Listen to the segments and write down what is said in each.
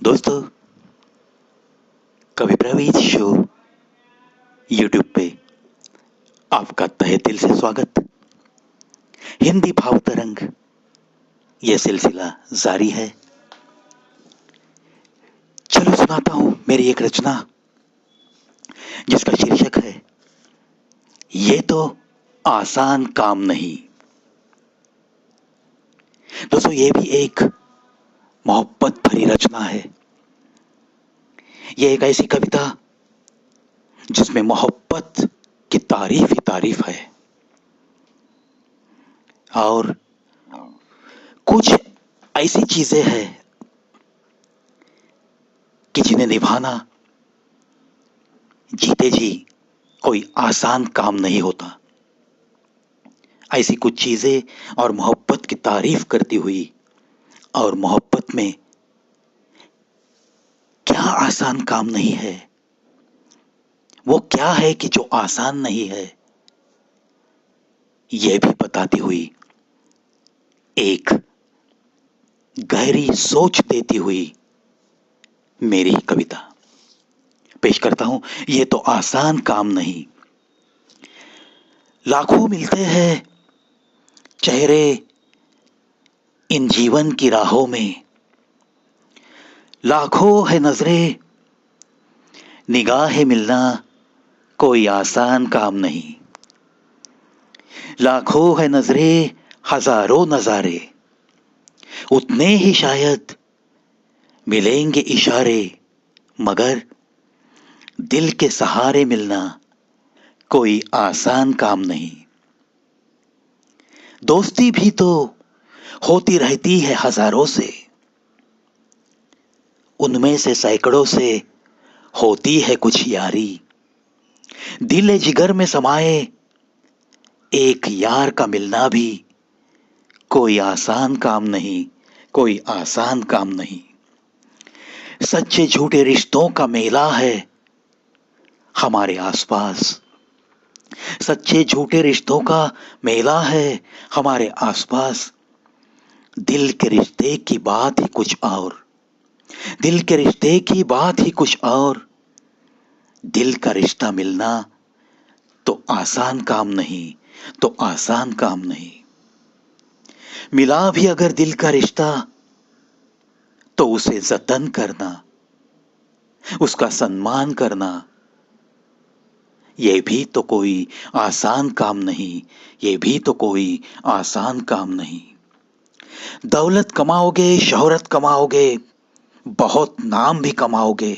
दोस्तों, कवि Praveen show YouTube पे आपका तहे दिल से स्वागत। हिंदी भाव तरंग ये सिलसिला जारी है। चलो सुनाता हूं मेरी एक रचना जिसका शीर्षक है ये तो आसान काम नहीं। दोस्तों, ये भी एक मोहब्बत भरी रचना है। ये एक ऐसी कविता जिसमें मोहब्बत की तारीफ ही तारीफ है और कुछ ऐसी चीजें हैं कि जिन्हें निभाना जीते जी कोई आसान काम नहीं होता। ऐसी कुछ चीजें और मोहब्बत की तारीफ करती हुई, और मोहब्बत में क्या आसान काम नहीं है, वो क्या है कि जो आसान नहीं है, यह भी बताती हुई एक गहरी सोच देती हुई मेरी कविता पेश करता हूं। ये तो आसान काम नहीं। लाखों मिलते हैं चेहरे इन जीवन की राहों में, लाखों है नजरें, निगाहें मिलना कोई आसान काम नहीं। लाखों है नजरें, हजारों नजारे, उतने ही शायद मिलेंगे इशारे, मगर दिल के सहारे मिलना कोई आसान काम नहीं। दोस्ती भी तो होती रहती है हजारों से, उनमें से सैकड़ों से होती है कुछ यारी। दिल जिगर में समाए एक यार का मिलना भी कोई आसान काम नहीं, कोई आसान काम नहीं। सच्चे झूठे रिश्तों का मेला है हमारे आसपास, सच्चे झूठे रिश्तों का मेला है हमारे आसपास। दिल के रिश्ते की बात ही कुछ और, दिल के रिश्ते की बात ही कुछ और। दिल का रिश्ता मिलना तो आसान काम नहीं, तो आसान काम नहीं। मिला भी अगर दिल का रिश्ता तो उसे जतन करना, उसका सम्मान करना, ये भी तो कोई आसान काम नहीं, ये भी तो कोई आसान काम नहीं। दौलत कमाओगे, शोहरत कमाओगे, बहुत नाम भी कमाओगे,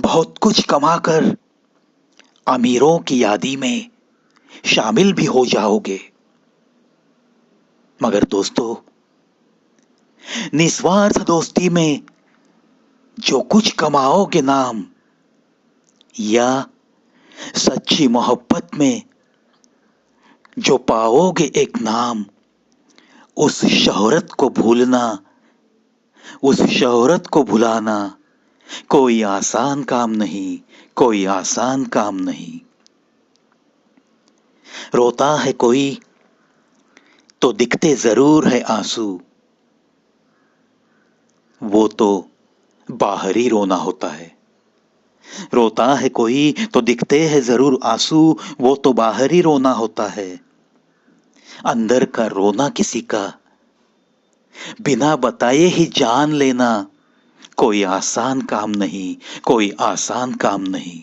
बहुत कुछ कमाकर अमीरों की यादी में शामिल भी हो जाओगे, मगर दोस्तों, निस्वार्थ दोस्ती में जो कुछ कमाओगे नाम, या सच्ची मोहब्बत में जो पाओगे एक नाम, उस शोहरत को भूलना, उस शोहरत को भुलाना कोई आसान काम नहीं, कोई आसान काम नहीं। रोता है कोई तो दिखते जरूर है आंसू, वो तो बाहरी रोना होता है। रोता है कोई तो दिखते हैं जरूर आंसू, वो तो बाहरी रोना होता है। अंदर का रोना किसी का बिना बताए ही जान लेना कोई आसान काम नहीं, कोई आसान काम नहीं।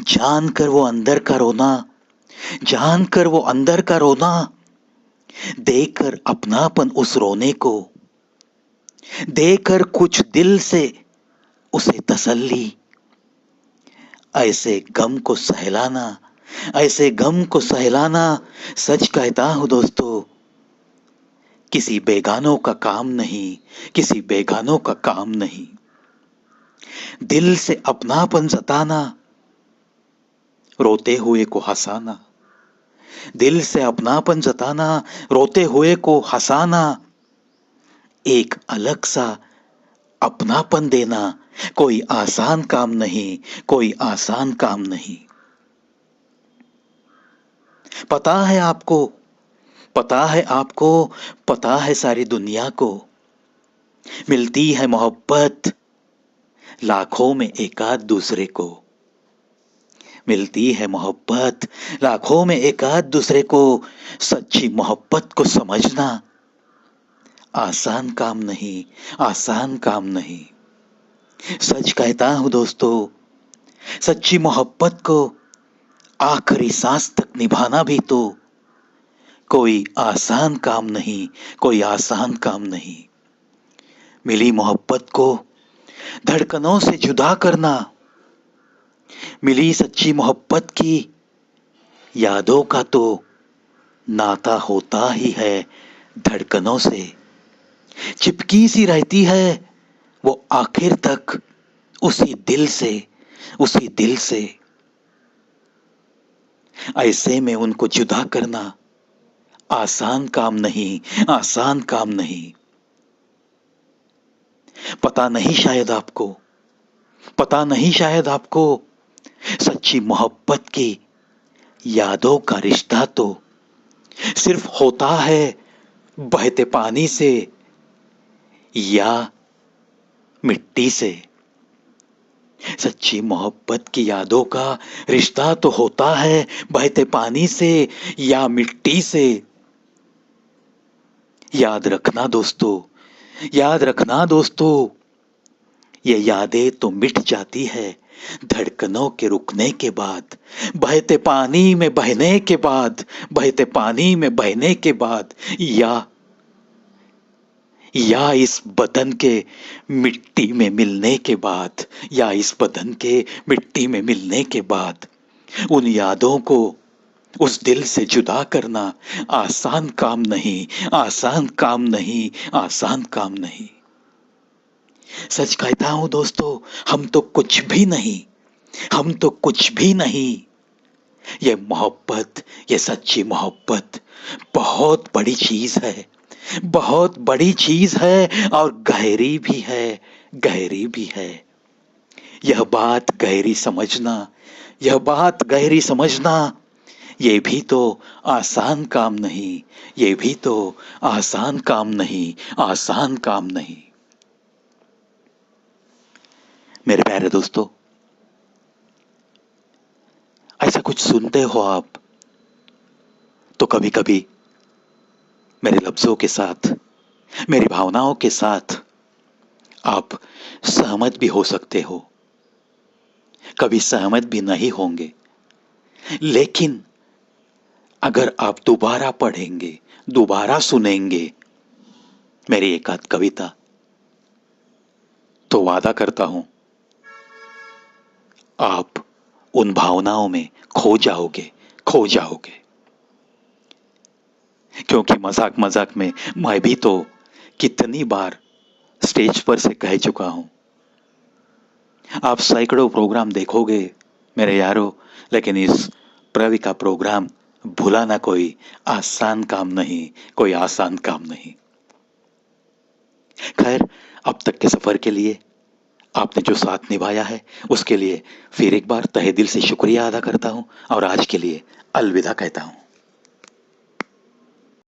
जानकर वो अंदर का रोना, जानकर वो अंदर का रोना, देकर अपनापन उस रोने को, देकर कुछ दिल से उसे तसल्ली, ऐसे गम को सहलाना, ऐसे गम को सहलाना, सच कहता हूं दोस्तों, किसी बेगानों का काम नहीं, किसी बेगानों का काम नहीं। दिल से अपनापन जताना, रोते हुए को हंसाना, दिल से अपनापन जताना, रोते हुए को हंसाना, एक अलग सा अपनापन देना कोई आसान काम नहीं, कोई आसान काम नहीं। पता है आपको, पता है आपको, पता है सारी दुनिया को, मिलती है मोहब्बत लाखों में एकाध दूसरे को। मिलती है मोहब्बत लाखों में एकाध दूसरे को। सच्ची मोहब्बत को समझना आसान काम नहीं, आसान काम नहीं। सच कहता हूं दोस्तों, सच्ची मोहब्बत को आखिरी सांस तक निभाना भी तो कोई आसान काम नहीं, कोई आसान काम नहीं। मिली मोहब्बत को धड़कनों से जुदा करना, मिली सच्ची मोहब्बत की यादों का तो नाता होता ही है धड़कनों से। चिपकी सी रहती है वो आखिर तक उसी दिल से, उसी दिल से। ऐसे में उनको जुदा करना आसान काम नहीं, आसान काम नहीं। पता नहीं शायद आपको, पता नहीं शायद आपको, सच्ची मोहब्बत की यादों का रिश्ता तो सिर्फ होता है बहते पानी से या मिट्टी से। सच्ची मोहब्बत की यादों का रिश्ता तो होता है बहते पानी से या मिट्टी से। याद रखना दोस्तों, याद रखना दोस्तों, ये यादें तो मिट जाती है धड़कनों के रुकने के बाद, बहते पानी में बहने के बाद, बहते पानी में बहने के बाद, या इस बदन के मिट्टी में मिलने के बाद, या इस बदन के मिट्टी में मिलने के बाद। उन यादों को उस दिल से जुदा करना आसान काम नहीं, आसान काम नहीं, आसान काम नहीं। सच कहता हूं दोस्तों, हम तो कुछ भी नहीं, हम तो कुछ भी नहीं। ये मोहब्बत, ये सच्ची मोहब्बत बहुत बड़ी चीज है, बहुत बड़ी चीज है और गहरी भी है, गहरी भी है। यह बात गहरी समझना, यह बात गहरी समझना, ये भी तो आसान काम नहीं, ये भी तो आसान काम नहीं, आसान काम नहीं। मेरे प्यारे दोस्तों, ऐसा कुछ सुनते हो आप तो कभी कभी मेरे लफ्जों के साथ, मेरी भावनाओं के साथ आप सहमत भी हो सकते हो, कभी सहमत भी नहीं होंगे। लेकिन अगर आप दोबारा पढ़ेंगे, दोबारा सुनेंगे मेरी एक आध कविता, तो वादा करता हूं आप उन भावनाओं में खो जाओगे, खो जाओगे। क्योंकि मजाक मजाक में मैं भी तो कितनी बार स्टेज पर से कह चुका हूं, आप सैकड़ों प्रोग्राम देखोगे मेरे यारों, लेकिन इस प्रवि का प्रोग्राम भुलाना कोई आसान काम नहीं, कोई आसान काम नहीं। खैर, अब तक के सफर के लिए आपने जो साथ निभाया है उसके लिए फिर एक बार तहे दिल से शुक्रिया अदा करता हूं और आज के लिए अलविदा कहता हूं।